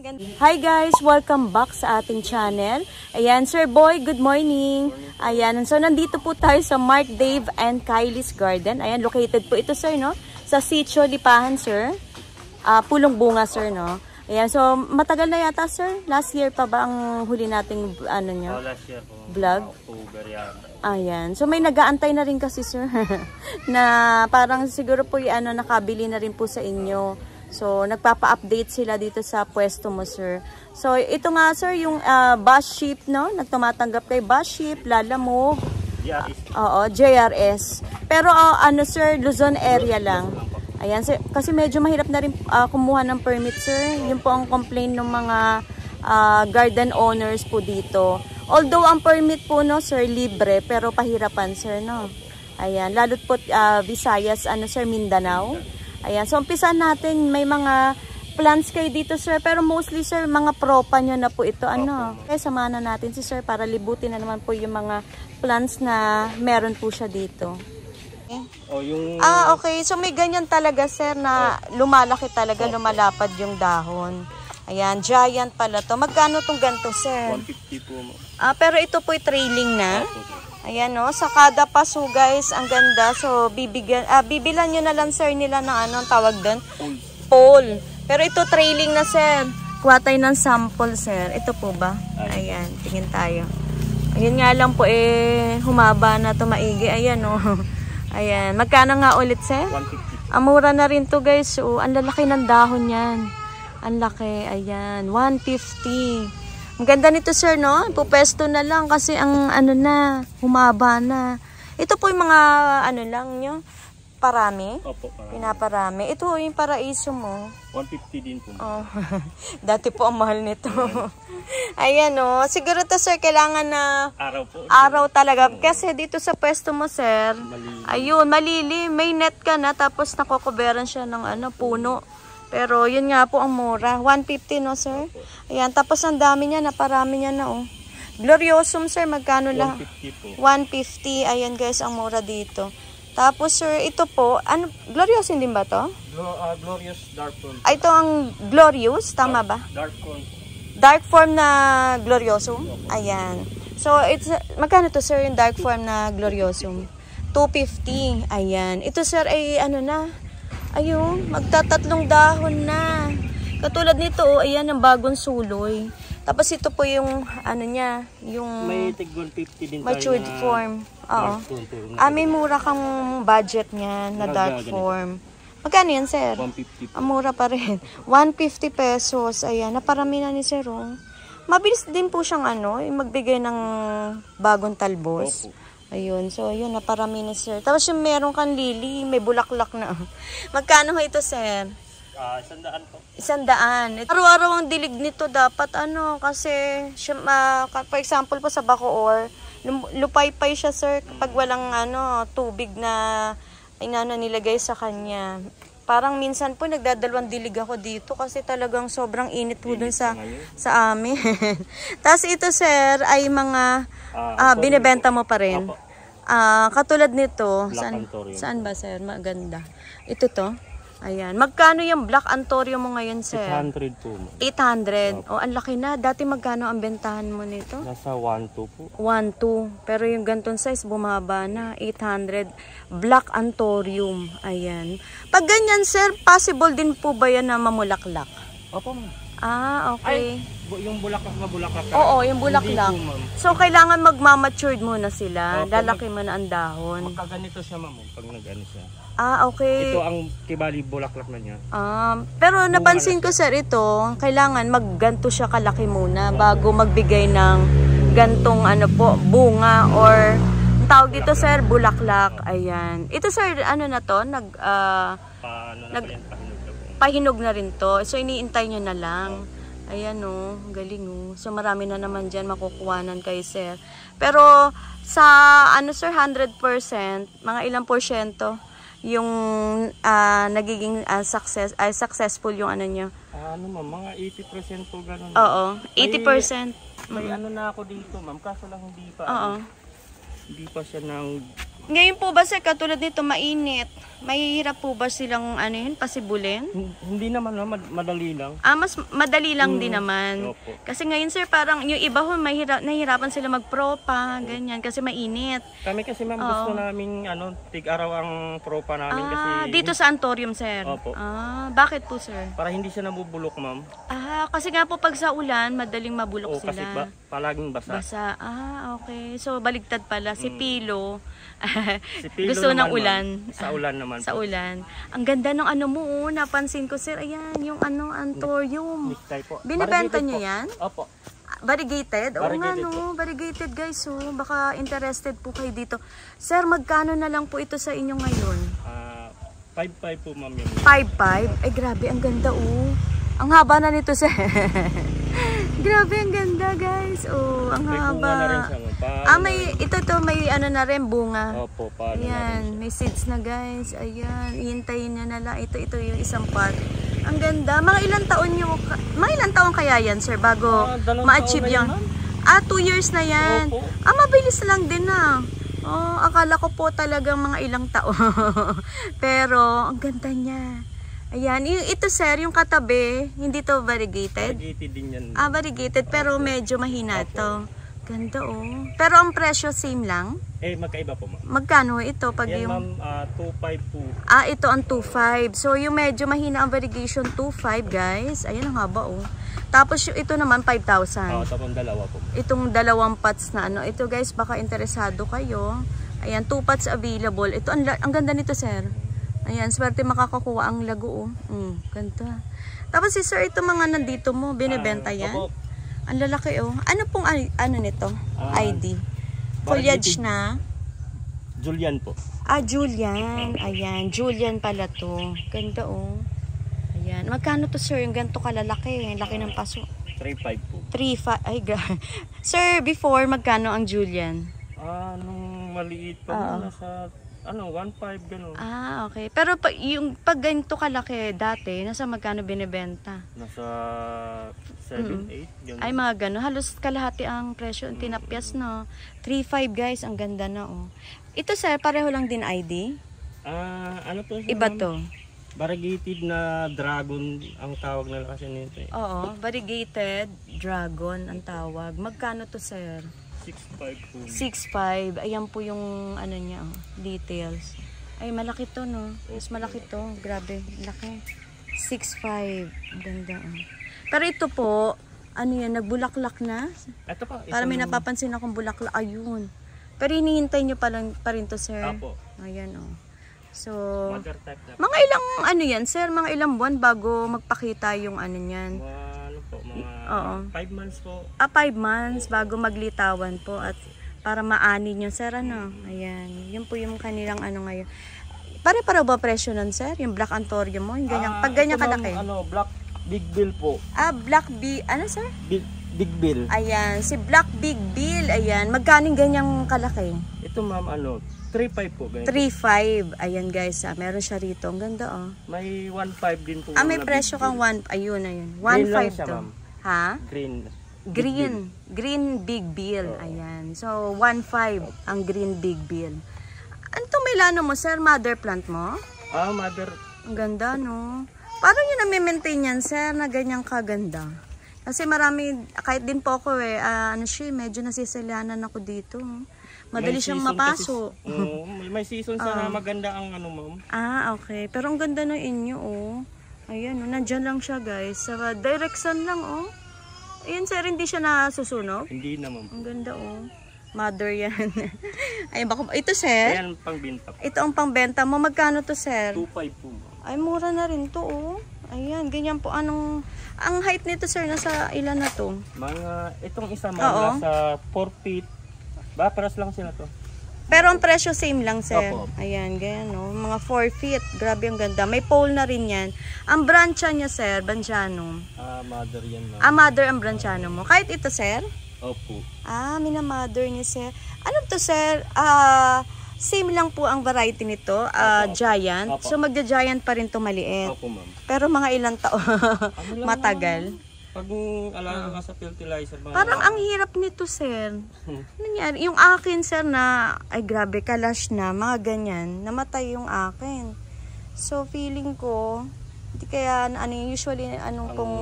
Hi guys! Welcome back sa ating channel. Ayan, Sir Boy, good morning. Ayan, so nandito po tayo sa Mark, Dave, and Kylie's Garden. Ayan, located po ito, sir, no? Sa Sitio Lipahan, sir. Pulong Bunga, sir, no? Ayan, so matagal na yata, sir? Last year pa ba ang huli nating, ano nyo? Last year po. Vlog? October yan. Ayan, so may nag-aantay na rin kasi, sir. Na parang siguro po yung nakabili na rin po sa inyo. So, nagpapa-update sila dito sa pwesto mo, sir. So, ito nga, sir, yung bus ship, no? Nagtumatanggap kay bus ship, Lalamove. Oo, JRS. Pero, sir, Luzon area lang. Ayan, sir, kasi medyo mahirap na rin kumuha ng permit, sir. Yun po ang complaint ng mga garden owners po dito. Although, ang permit po, no, sir, libre, pero pahirapan, sir, no? Ayan, lalo't po Visayas, sir, Mindanao. Ayan, so umpisan natin, may mga plants kayo dito, sir, pero mostly, sir, mga propa nyo na po ito, Kaya samahan na natin si sir para libutin na naman po yung mga plants na meron po siya dito. Okay, so may ganyan talaga, sir, na lumalaki talaga, lumalapad yung dahon. Ayan, giant pala to. Magkano tong ganito, sir? 150 po. Pero ito po trailing na. Ayan, no, sa kada paso, guys, ang ganda. So, bibilan nyo na lang, sir, nila ng ang tawag doon? Pole. Pero ito trailing na, sir. Kuha tayo ng sample, sir. Ito po ba? Ayan, tingin tayo. Ayun nga lang po, humaba na to maigi. Ayan, no. Ayan, magkano nga ulit, sir? 150. Mura na rin to, guys. So, ang lalaki ng dahon yan. Ang laki, ayan, 150. Ang ganda nito, sir, no? Pupesto na lang kasi ang humaba na. Ito po yung mga lang nyo, parami. Opo, parami. Pinaparami. Ito yung paraiso mo. 150 din po. Oh. Dati po ang mahal nito. Ayan, no? Siguro to, sir, kailangan na araw po. Araw talaga. Kasi dito sa pwesto mo, sir, ayun, malili. May net ka na, tapos nakokoberan siya ng puno. Pero yun nga po ang mura. 150, no, sir? Ayan, tapos ang dami niya, naparami niya na, oh. Gloriosum, sir, magkano lang? 150 po. 150. Ayan, guys, ang mura dito. Tapos, sir, ito po, Gloriosum din ba to? Glorious dark form. Ito ang Glorious, tama ba? Dark form. Dark form na Gloriosum? Ayan. So, magkano to, sir, yung dark form na Gloriosum? 250. Ayan. Ito, sir, ay ayun, magtatatlong dahon na. Katulad nito, ayan, ang bagong suloy. Tapos ito po yung, niya, yung may tig 150 din matured form. Oo. May mura kang budget niya na dark form. Magkano yan, sir? 150 po. Mura pa rin. 150 pesos. Ayan, naparami na ni sir, oh. Mabilis din po siyang, magbigay ng bagong talbos. Opo. Ayun, so yun, naparami na, sir. Tapos yung meron kang lily, may bulaklak na. Magkano ito, sir? 100 po. 100. Araw-araw ang dilig nito dapat, kasi, for example po sa Bacoor, lupay-pay siya, sir, kapag walang, tubig na, nilagay sa kanya. Parang minsan po, nagdadalawang dilig ako dito kasi talagang sobrang init po dun sa amin. Tapos ito, sir, ay mga binibenta mo pa rin. Katulad nito, saan ba, sir? Maganda. Ito to. Ayan. Magkano yung Black Antorium mo ngayon, sir? 800 po. 800. Ang laki na. Dati magkano ang bentahan mo nito? Nasa 1.2 po. 1.2. Pero yung ganitong size, bumaba na. 800. Black Antorium. Ayan. Pag ganyan, sir, possible din po ba yan na mamulaklak? Opo, ma'am. Okay. Yung bulaklak na bulaklak. Oo, yung bulaklak. So, kailangan magmamatured muna sila. Opo, lalaki mo na ang dahon. Magkaganito siya, ma'am, pag nag-ano siya. Okay. Ito ang kibali bulaklak na niya. Pero napansin ko, sir, ito, kailangan magganto siya kalaki muna bago magbigay ng gantong bunga or tawag dito, sir, bulaklak. Ayan. Ito, sir, na to? Pahinog na rin to. So, iniintay nyo na lang. Ayan, galing, So, marami na naman dyan makukuhanan kay sir. Pero, sa, sir, 100%, mga ilang porsyento yung nagiging successful yung nyo? Ma'am, mga 80% po gano'n. Oo, 80%. May na ako dito, ma'am, kaso lang hindi pa. Oo. Hindi pa siya Ngayon po ba sir, katulad nito mainit, mahihirap po ba silang ano yun, pasibulin? Hindi naman, no? Madali lang. Mas madali lang din naman. Opo. Kasi ngayon sir, parang yung iba ho, nahihirapan sila magpropa, ganyan, kasi mainit. Kami kasi ma'am, gusto namin tig-araw ang propa namin kasi Dito sa Antorium sir? Opo. Bakit po sir? para hindi siya nabubulok ma'am. Kasi nga po pag sa ulan, madaling mabulok Kasi sila. palaging basa. Basa. Okay. So, baligtad pala. Si Pilo, Si Pilo gusto ng naman, ulan. ma'am, sa ulan naman. Sa ulan. Ang ganda ng ano mo, napansin ko sir. Ayan, yung Antorium. Necktie po. Binibenta Variegated nyo po. yan? Opo. Variegated? Oo nga Variegated no, variegated guys. So, baka interested po kayo dito. Sir, magkano na lang po ito sa inyo ngayon? 5.5 po ma'am yun. 5.5? Ay grabe, ang ganda Ang haba na nito sir. Grabe, ang ganda guys. Ang May haba. bunga na rin siya ma'am. May ano na rin, bunga. Opo, paano na rin Ayan, siya. may seeds na guys. Ayan, ihintayin nyo na lang. Ito yung isang pot. Ang ganda. Mga ilang taon kaya yan sir bago 2 ma-achieve taon yung... na yun, 2 years na yan. Opo. Mabilis lang din akala ko po talagang mga ilang taon. Pero, ang ganda niya. Ayan, ito sir, yung katabi, hindi to variegated? Variegated din yan. Variegated, pero medyo mahina to. Ganda Pero ang presyo same lang? Magkaiba po ma'am. Magkano ito pag Yan yung... ma'am, 2.5 po. Ito ang 2.5. So, yung medyo mahina ang variegation, 2.5 guys. Ayan ang haba Tapos ito naman 5,000. Tapos dalawa po. Itong dalawang pots na Ito guys, baka interesado kayo. Ayan, 2 pots available. Ito, ang ganda nito sir. Ayan, swerte makakakuha ang lago ganda. Tapos si sir, ito mga nandito mo, binibenta yan? Opo. Ang lalaki Ano pong ano nito? ID? Foliage na? Julian po. Julian. Ayan, Julian pala to. Ganda Ayan. Magkano to sir? Yung ganito kalalaki. Laki ng paso. 3.5 po. 3.5. Ay, sir, before, magkano ang Julian? Nung maliit pa nasa 1.5 gano'n. Okay. Pero yung pag ganito kalaki dati, nasa magkano binibenta? Nasa 7, 8 gano'n. Ay, mga gano'n. Halos kalahati ang presyo. Tinapyas, no? 3.5 guys. Ang ganda na, Ito, sir, pareho lang din ID? Ano to? Iba to? Variegated na dragon ang tawag nila kasi nito Oo. Variegated dragon ang tawag. Magkano to, sir? 6.5 po. 6.5. Ayan po yung ano niya, details. Ay, malaki to, no? Mas malaki to. Grabe, laki. 6.5. Ganda, Pero ito po, ano yan, nagbulaklak na? Ito pa. Para may napapansin akong bulaklak. Ayun. Pero hinihintay nyo pa rin to, sir. Apo. Ayan, So, Mother type na. mga ilang, ano yan, sir? Mga ilang buwan bago magpakita yung ano yan? Mga 5 months po. 5 months bago maglitawan po at para maanin yung sir, Ayan. Yun po yung kanilang ngayon. Pare-pare ba presyo nun, sir? Yung Black Antorium mo? Yung ganyan, pag ganyan kalaki? Black Big Bill po. Black ano, sir? Big Bill. Ayan, si Black Big Bill. Ayan, magkaning ganyang kalaki? Ito ma'am, 3.5 po. 3.5. Ayan guys, meron siya rito. Ang ganda, May 1.5 din po. may presyo kang 1. Ayun. 1.5 to. Ma'am. Ha? Green Big Bill. Ayan. So, 1.5 ang Green Big Bill. Ano itong Milano mo, sir? Mother plant mo? Mother. Ang ganda, no? Paano nyo na-maintain yan, sir, na ganyang kaganda? Kasi marami, kahit din po ako medyo nasisilanan ako dito. Madali siyang mapaso. May season sa maganda ang ma'am. Okay. Pero ang ganda ng inyo, Ayan, nandyan lang siya, guys. Sa direction lang, Ayan, sir, hindi siya nasusunog? Hindi na, ma'am. Ang ganda, Mother yan. Ayun, ito, sir? Ayan, pangbenta. Ito ang pangbenta mo. Magkano to, sir? 2.5 po. Ay, mura na rin to, Ayan, ganyan po. Ang height nito, sir, nasa ilan na to? Itong isa, ma'am, nasa 4 feet. Paras lang sila to. Pero ang presyo same lang, sir. Opo. Ayan, ganyan, Mga 4 feet. Grabe, ang ganda. May pole na rin yan. Ang brancha niya, sir, Banciano. Mother yan, ma'am. Mother ang Banciano mo. Kahit ito, sir? Opo. Mina-mother niya, sir. Ano to, sir? Same lang po ang variety nito, giant. Opo. So, magja-giant pa rin to maliit. Opo, ma'am. Pero mga ilang taon. Matagal. Pag alaga ka sa fertilizer, Parang ang hirap nito, sir. Nangyari, yung akin, sir, na, ay grabe, kalash na, mga ganyan, namatay yung akin. So, feeling ko, hindi kaya, usually, pong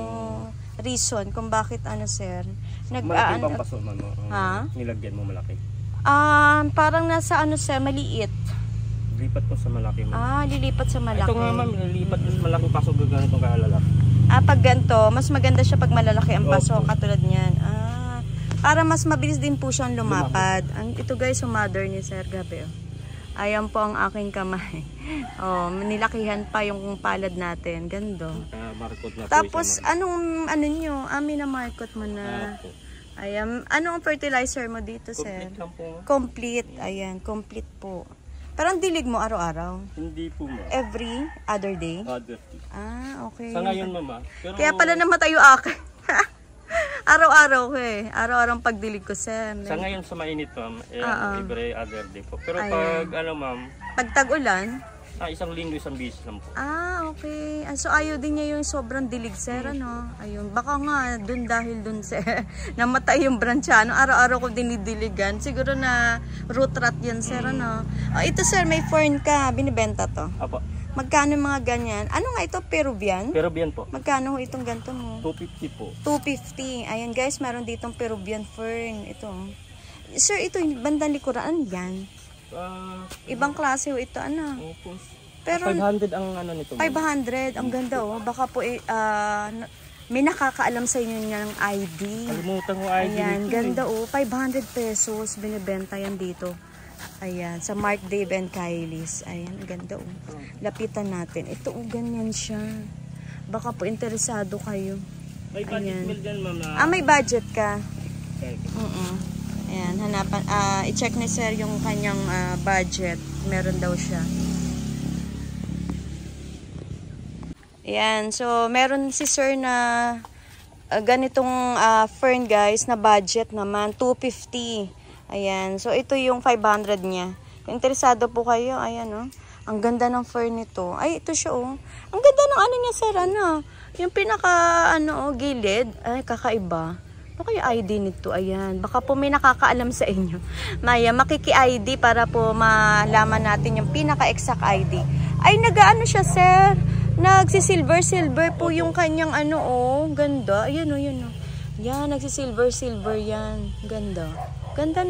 reason kung bakit, sir, malaki bang paso, ma'am? Ha? Nilagyan mo malaki? Parang nasa, sir, maliit. Lipat po sa malaki, ma'am. Lilipat sa malaki. Ito nga, ma'am, nilipat po sa malaki paso, ganito kahalalak. Pag ganito, mas maganda siya pag malalaki ang paso, katulad niyan. Para mas mabilis din po siyang lumapad. Ito guys, yung mother ni Sir, grabe. Ayan po ang aking kamay. Nilakihan pa yung palad natin. Gando. Tapos, anong, nyo? Minamarkot mo na. Ayan. Anong fertilizer mo dito, Sir? Complete lang po. Complete. Ayan, complete po. Parang dilig mo araw-araw? Hindi po, ma'am. Every other day? Other day. Okay. Sa ngayon, mama. Pero Kaya pala namatay yung akin. Araw-araw ko eh. Araw-araw pagdilig ko, sir. Sa ngayon sa mainit, ma'am, every other day po. Pero Ayan. pag, ma'am, pag tag-ulan? isang linggo, isang beses lang po. Okay. So ayaw din niya yung sobrang dilig, sir, Ayun. Baka nga, dahil dun, sir, namatay yung brancha, Araw-araw ko dinidiligan. Siguro na root rot yan, sir, Ito, sir, may fern ka. Binibenta to. Apo. Magkano mga ganyan? Ano nga ito? Peruvian? Peruvian po. Magkano itong ganito mo? 250 po. 250. Ayan guys, meron ditong Peruvian fern. Ito. Sir, ito yung bandang likuran. Ano yan? Ibang klase ho ito. Opo. Pero 500 ang nito. 500. Ang ganda Baka po may nakakaalam sa inyo ng ID. Kalimutan ko ID. Ayan, ganda 500 pesos. Binibenta yan dito. Ayan, sa Mark Dave and Kylie's. Ayan, ang ganda Lapitan natin. Ito ganyan siya. Baka po interesado kayo. May budget meal dyan, ma'am. May budget ka? Ayan, hanapan. I-check ni sir yung kanyang budget. Meron daw siya. Ayan, so meron si sir na ganitong fern guys na budget naman. 250. Ayan, so ito yung 500 niya. Kung interesado po kayo, ayan ang ganda ng fern nito. Ay, ito siya Ang ganda ng niya sir, yung pinaka gilid. Ay, kakaiba. Ano kaya ID nito? Ayan, baka po may nakakaalam sa inyo. Maya, makiki-ID para po malaman natin yung pinaka-exact ID. Ay, siya sir. Nagsi-silver po yung kanyang ganda. Ayan yun Yan, nagsi-silver yan. Ganda. Ganda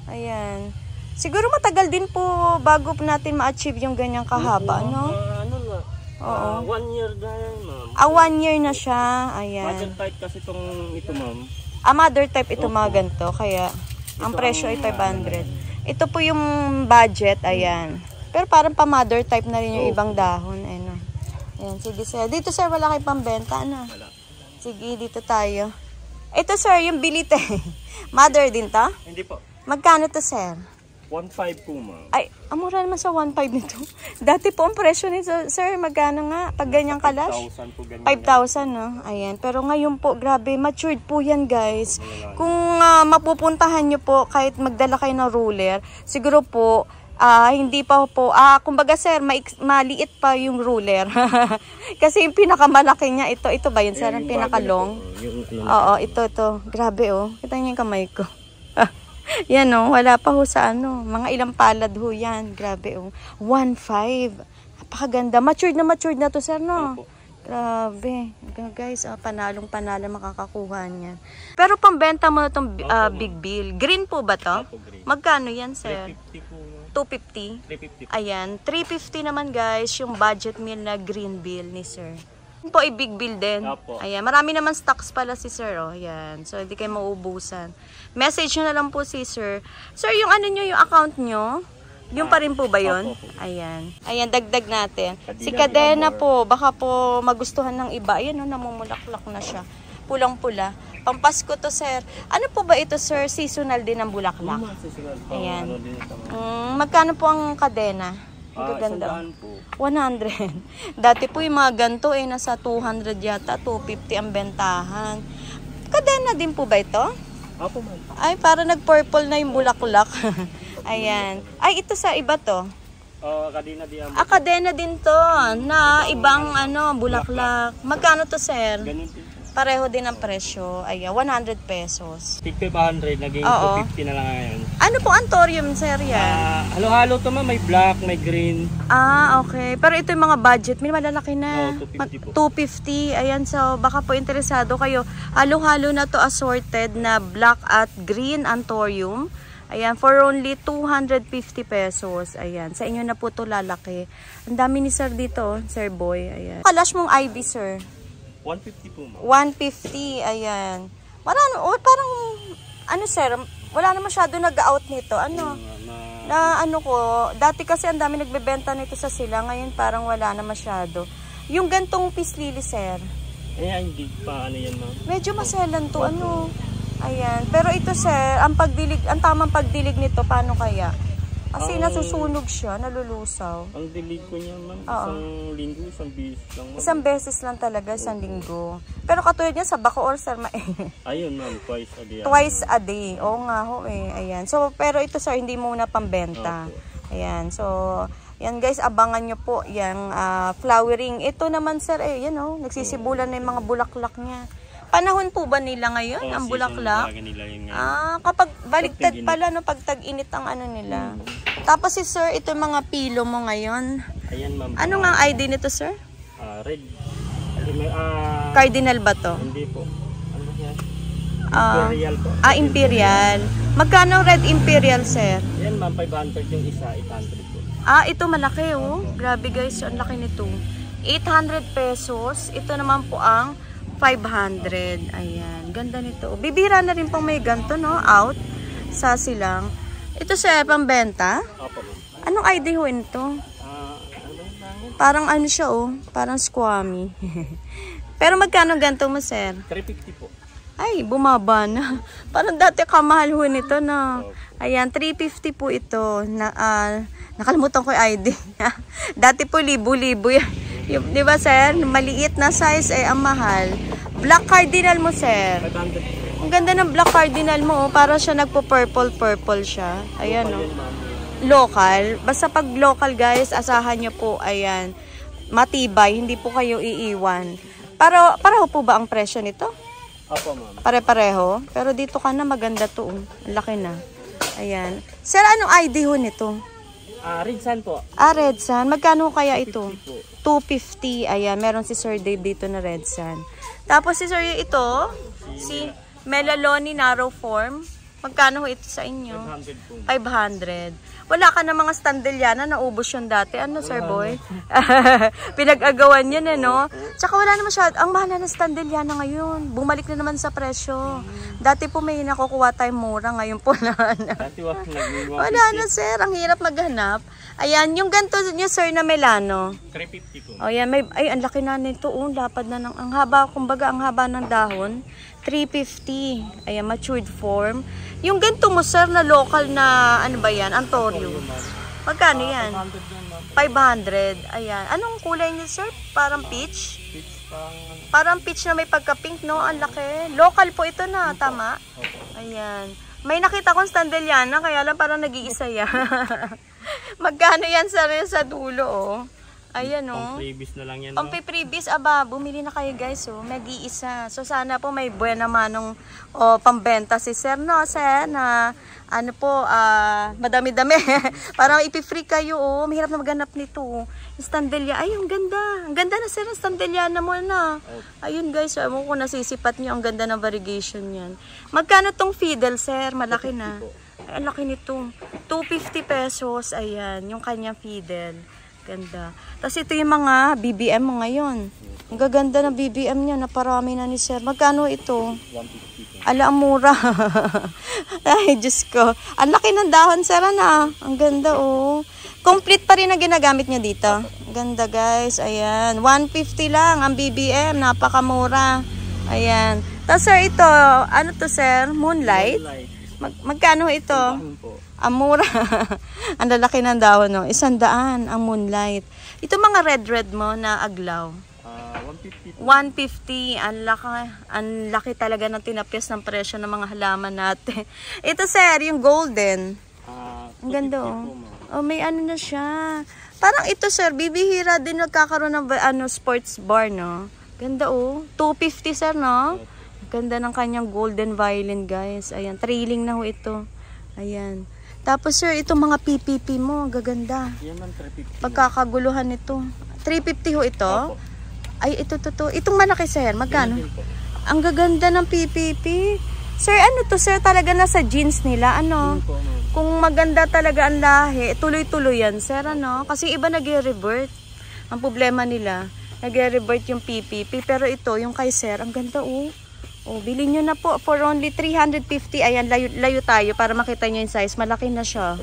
Ayan. Siguro matagal din po bago natin ma-achieve yung ganyang kahaba, Oo. 1 year na yan, ma'am. 1 year na siya. Ayan. Mother type kasi ito, ma'am. Mother type ito mga ganito. Kaya, ang presyo ay 500. Ito po yung budget. Ayan. Pero parang pa-mother type na rin yung ibang dahon. Ayan. Sige sir. Dito sir, wala kayo pambenta, Wala. Sige, dito tayo. Ito sir, yung bilite. Mother din to? Hindi po. Magkano to sir? 1.5 po, ma'am. Ay, mura naman sa 1.5 nito. Dati po ang presyo nito, sir, magkano nga? Pag ganyang kalash? 5,000 po ganyan. 5,000, Ayan. Pero ngayon po, grabe, matured po yan, guys. Kung mapupuntahan nyo po, kahit magdala kayo ng ruler, siguro po, hindi pa po, kumbaga sir, maliit pa yung ruler. Kasi yung pinakamalaki niya, ito ba yun, sir? Yung pinakalong? Oo, ito. Grabe, Kita niyo yung kamay ko. Yan wala pa ho sa mga ilang palad ho yan. Grabe 1.5. Napakaganda. Matured na to sir, Grabe. Guys, panalo makakakuha niyan. Pero pambenta mo na itong Big Bill. Green po ba to? Magkano yan, sir? 250? 350. Ayan. 350 naman guys, yung budget meal na green bill ni sir. Po ay big bill din. Ayan, marami naman stocks pala si sir, Ayan. So hindi kayo mauubusan. Message nyo na lang po si sir. Sir, yung nyo, yung account nyo, yung pa rin po ba yun? Ayan. Ayan, dagdag natin. Si Cadena po, baka po magustuhan ng iba. Ayan, namumulaklak na siya. Pulang-pula. Pampasko to, sir. Ano po ba ito, sir? Seasonal din ang bulaklak. Ayan. Magkano po ang Cadena? Gaganda. 100. Dati po yung mga ganito nasa 200 yata, 250 ang bentahan. Cadena din po ba ito? Opo, ma'am. Ay, para nag-purple na yung bulaklak. Ayan. Ay, ito sa iba to. Cadena din. Cadena din to na ibang bulaklak. Magkano to, sir? Ganun din. Pareho din ang presyo. Ayan, 100 pesos. Tig 500, naging Oo. 250 na lang ngayon. Ano po antorium, sir, yan? Halo-halo to may black, may green. Okay. Pero ito yung mga budget. May malalaki na. 250 po. 250. Ayan, so baka po interesado kayo. Halo-halo na to, assorted na black at green antorium. Ayan, for only 250 pesos. Ayan, sa inyo na po to lalaki. Ang dami ni sir dito, Sir Boy. Ayan. Kalash mong IV, sir? 150 po, ma'am. 150, ayan. Parang, ano sir, wala na masyado nag-out nito. Ano? Dati kasi ang dami nagbebenta nito sa sila. Ngayon parang wala na masyado. Yung gantong pislili, sir? Hindi pa, yan, ma'am. Medyo maselan to, ano? Ayan. Pero ito, sir, ang tamang pagdilig nito, paano kaya? Kasi nasusunog siya, nalulusaw. Ang dilig ko niya, ma'am, isang linggo, isang beses lang. Ma'am. Isang beses lang talaga, isang linggo. Pero katulad niya sa Bacoor, sir, ayun, ma'am, twice a day. Twice a day. Oo nga ho, Ayan. So, pero ito, sir, hindi muna pambenta. Ayan. So, yan guys, abangan nyo po yung flowering. Ito naman, sir, nagsisibulan na yung mga bulaklak niya. Panahon po ba nila ngayon, ang bulaklak? Kapag baligtad pala, no, pag tag-init ang ano nila. Tapos si sir, ito yung mga pilo mo ngayon. Ayan, ma'am. Ano nga ang ID nito, sir? Red. Cardinal ba to? Hindi po. Ano yan? Imperial po. Imperial. Magkano red imperial, sir? Yan, ma'am, 500 yung isa, 800 po. Ito malaki, oh. Grabe guys, ang laki nito. 800 pesos. Ito naman po ang 500. Ayan. Ganda nito. Bibira na rin pang may ganito, no? Out sa silang. Ito sir, pambenta? Opo. Anong ID ho ito? Parang ano siya, oh. Parang squammy. Pero magkano ganito mo, sir? 350 po. Ay, bumaba na. Parang dati kamahal ho nito, no? Ayan, 350 po ito. Nakalimutan ko yung ID. Dati po, libo-libo yan. Di ba, sir? Maliit na size ay ang mahal. Black cardinal mo, sir. 500. Ang ganda ng black cardinal mo, oh. Para siya nagpo-purple siya. Ayan, oh. Local. Basta pag local, guys, asahan nyo po, ayan. Matibay, hindi po kayo iiwan. Pareho po ba ang presyo nito? Opo, ma'am. Pare-pareho. Pero dito ka na, maganda to. Ang laki na. Ayan. Sir, anong ID ho nito? Red Sun po. Red Sun. Magkano kaya ito? 250. 250. Ayan, meron si Sir Dave dito na Red Sun. Tapos si Sir ito, si Melaloni Narrow Form. Magkano ito sa inyo? 500 po. 500. Wala ka na mga standelyana, naubos yun dati. Ano, Sir Boy? Pinag-agawan yun, no? Tsaka wala na masyado. Ang mahal na standelyana ngayon. Bumalik na naman sa presyo. Dati po may nakukuha tayong mura. Ngayon po na. Wala na, sir. Ang hirap maghanap. Ayan, yung ganito niya, sir, na Melano. 350 po. O, yan. Ang laki na nito. Lapad na ng, ang haba, kumbaga, ang haba ng dahon. 350. Ayan, matured form. Yung ganito mo, sir, na local na, ano ba yan? Antorium. Magkano yan? 500. Ayan. Anong kulay niya, sir? Parang peach? Parang peach na may pagka-pink, no? Ang laki. Local po ito na, tama? Ayan. May nakita kong standelyana, kaya lang parang nag-iisa yan. Magkano yan, sir, sa dulo, oh? Ayan, oh. Pang-freebies na lang yan. Pang-freebies, bumili na kayo, guys, oh. Nag-iisa. So, sana po may buwan naman ng pambenta si sir, no, sir, na, ano po, madami-dami. Parang ipi-free kayo, oh. Mahirap na maghanap nito, oh. Standelya. Ay, ang ganda. Ang ganda na, sir, ang standelyana mo na. Ayun, guys, mo kung nasisipat niyo, ang ganda ng variegation yan. Magkano tong fiddle, sir? Malaki na. Ay, ang laki nito. 250 pesos. Ayan, yung kanyang fiddle. Ganda. Tapos ito yung mga BBM mo ngayon. Ang gaganda ng BBM niya. Naparami na ni sir. Magkano ito? 150. Ala, ang mura. Ay, Diyos ko. Ang laki ng dahon, sir, na. Ang ganda, oh. Complete pa rin na ginagamit niya dito. Ganda, guys. Ayan. 150 lang ang BBM. Napakamura. Ayan. Tapos, sir, ito. Ano to, sir? Moonlight? Magkano ito? Ang mura. Ang lalaki ng dahon, no? 100 ang Moonlight. Ito mga red mo na aglaw. 150. 150. Ang laki talaga ng tinapyas ng presyo ng mga halaman natin. Ito, sir, yung golden. Ang ganda, oh. Oh, may ano na siya. Parang ito, sir, bibihira din nagkakaroon ng sports bar, no? Ganda oh. 250 sir, no? Ganda ng kanyang golden violin, guys. Ayan, trailing na ho ito. Ayan. Tapos sir, itong mga PPP mo, gaganda. Yan man, 350. Pagkakaguluhan ito. 350 ho ito? Opo. Ay, ito. Itong malaki sir, magkano? Yan din po. Ang gaganda ng PPP. Sir, ano to sir? Talaga nasa jeans nila, ano? Yun po, ma'am. Kung maganda talaga ang lahi, tuloy-tuloy yan, sir, ano? Kasi iba nag-revert. Ang problema nila, nag-revert yung PPP. Pero ito, yung kay sir, ang ganda, oh. Oh, bilhin nyo na po for only 350. Ayan, layo tayo para makita nyo yung size. Malaki na siya.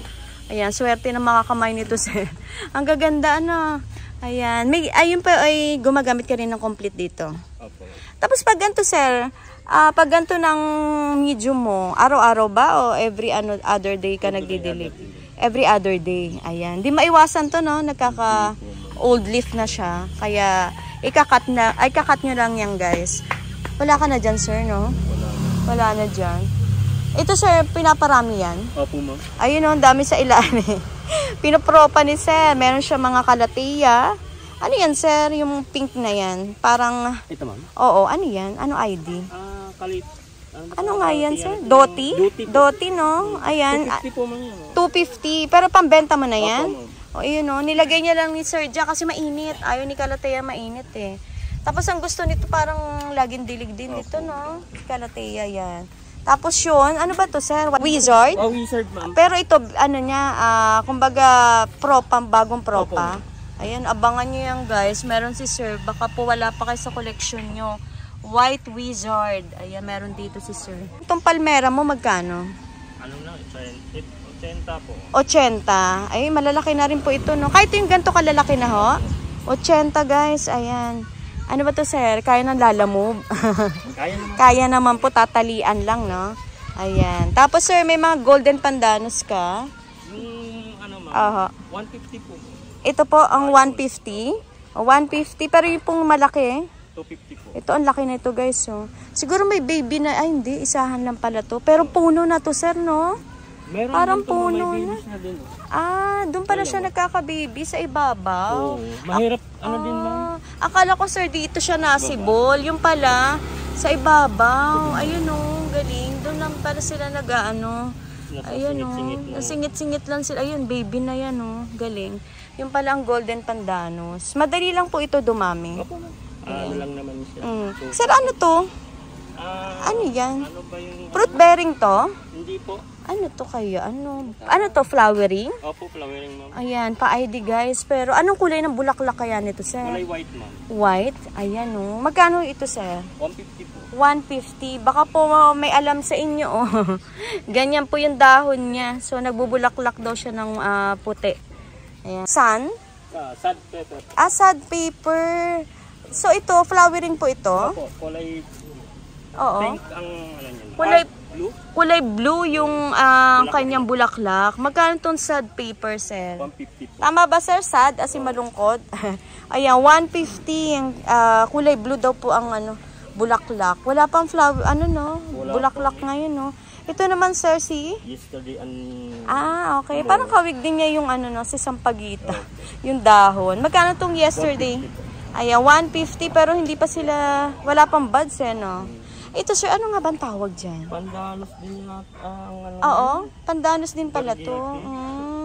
Ayan, swerte na makakamay nito, sir. Ang gaganda, ano? Ayan. Ayun pa, ay gumagamit ka rin ng complete dito. Opo. Tapos pag ganito, sir, pag ganito ng medium mo, araw-araw ba o every other day ka nagdi-delete? Every other day. Ayan. Di maiwasan to, no? Nagkaka-old leaf na siya. Kaya, ikakat nyo lang yan, guys. Wala ka na dyan, sir, no? Wala na dyan. Ito, sir, pinaparami yan. Opo, ma'am. Ayun, no? Ang dami sa ilalim. Pinopropa ni sir. Meron siya mga kalateya. Ano yan, sir? Yung pink na yan. Parang... Ito, ma'am. Oo, ano yan? Ano ID? Kalit. Ano nga yan, sir? Doti? Doti, no? Ayan. 250 po, ma'am yan. 250. Pero pambenta mo na yan? Opo, ma'am. O, yun, no? Nilagay niya lang ni sir dyan kasi mainit. Ayaw ni kalateya mainit, eh. Tapos ang gusto nito parang laging dilig din dito, no? Kalateya yan. Tapos yun, ano ba to, sir? Wizard? Oh, wizard, ma'am. Pero ito, ano niya, kumbaga, propa, bagong propa. Ayan, abangan nyo yan, guys. Meron si sir. Baka po wala pa kayo sa collection nyo. White Wizard. Ayan, meron dito si sir. Itong palmera mo, magkano? Ano na, 80 po. 80. Ay, malalaki na rin po ito, no? Kahit yung ganito kalalaki na, ho? 80, guys. Ayan. Ano ba to, sir? Kaya nang lalamove? Kaya naman. Kaya naman po, tatalian lang, no? Ayan. Tapos, sir, may mga golden pandanus ka? Yung, ano, ma'am? Aha. 150 po. Ito po, ang 150. 150, pero yung pong malaki, 250 po. ito, ang laki na ito, guys. So. Siguro may baby na, ay hindi, isahan lang pala to. Pero puno na to, sir, no? Meron Parang din to, ma'am, puno may na. babies na din. Doon pala siya nagkaka-baby sa ibabaw. Oo. Mahirap, ano din, ma'am? Akala ko, sir, dito siya nasibol. Yung pala, sa ibabaw. Ayun, oh, galing. Doon lang pala sila nag-ano. Ayun, oh. Nasingit-singit lang sila. Ayun, baby na yan, oh. Galing. Yung pala ang golden pandanus. Madali lang po ito dumami. Opo, ma'am. Ano lang naman siya. So, Sir, ano to? Ano yan? ano ba yung... Fruit bearing to? Hindi po. Ano to kaya? Ano to? Flowering? Opo, flowering, ma'am. Ayan, pa-ID guys. Pero anong kulay ng bulaklak kaya nito, sir? Kulay white, ma'am. White? Ayan, oh. Magkano ito, sir? 150 po. 150. Baka po may alam sa inyo, oh. Ganyan po yung dahon niya. So, nagbubulaklak daw siya ng puti. Ayan. Sun? Sad pepper. Sad paper. So, ito, flowering po ito? Opo, kulay Oo. pink ang ano niyan. Blue? Kulay blue yung kanyang bulaklak. Magkano itong sad paper, sir? 150 po. Tama ba, sir? Sad? As in malungkot? Ayan, 150. Kulay blue daw po ang bulaklak. Wala pang flower, no? Bulaklak ngayon, no? Ito naman, sir, si? Yesterday and... Okay. Parang kawig din niya yung si Sampaguita. Yung dahon. Magkano itong yesterday? Ayan, 150 pero hindi pa sila, wala pang buds, no? Ito, sir, ano nga ba ang tawag dyan? Pandalos din ang Oo, pandanos din pala to.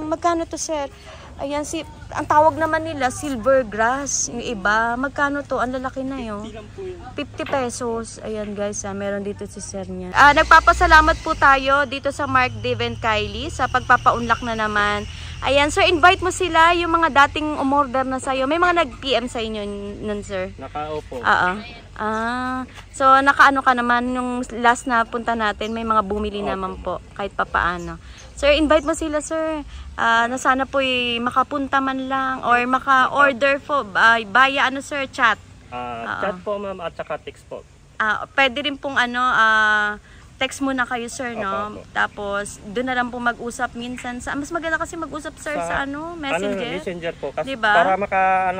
Magkano to, sir? Ayan, ang tawag naman nila, silver grass. Yung iba, magkano to? Ang lalaki na yun. 50 pesos. Ayan, guys, meron dito si sir niya. Nagpapasalamat po tayo dito sa Mark Dave and Kylie sa pagpapaunlak na naman. Ayan, sir, invite mo sila, yung mga dating umorder na sa'yo. May mga nag-PM sa inyo nun, sir? Nakaupo. So, nakaano ka naman, yung last na punta natin, may mga bumili naman po, kahit papaano. Sir, invite mo sila, sir. Na sana po makapunta man lang, or maka-order po, via sir, chat. Chat po, ma'am, at saka text po. Pwede rin pong text muna kayo, sir, no? Tapos, doon na lang po mag-usap minsan. Mas maganda kasi mag-usap, sir, sa Messenger. Messenger po. Kasi diba? para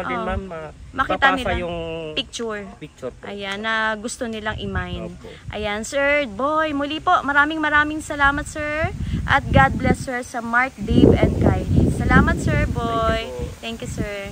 din, ma'am, makita nila yung picture po. Ayan, na gusto nilang i-mine. Ayan, sir, boy, muli po, maraming salamat, sir. At God bless, sir, sa Mark, Dave, and Kylie. Salamat, sir, boy. Thank you, sir.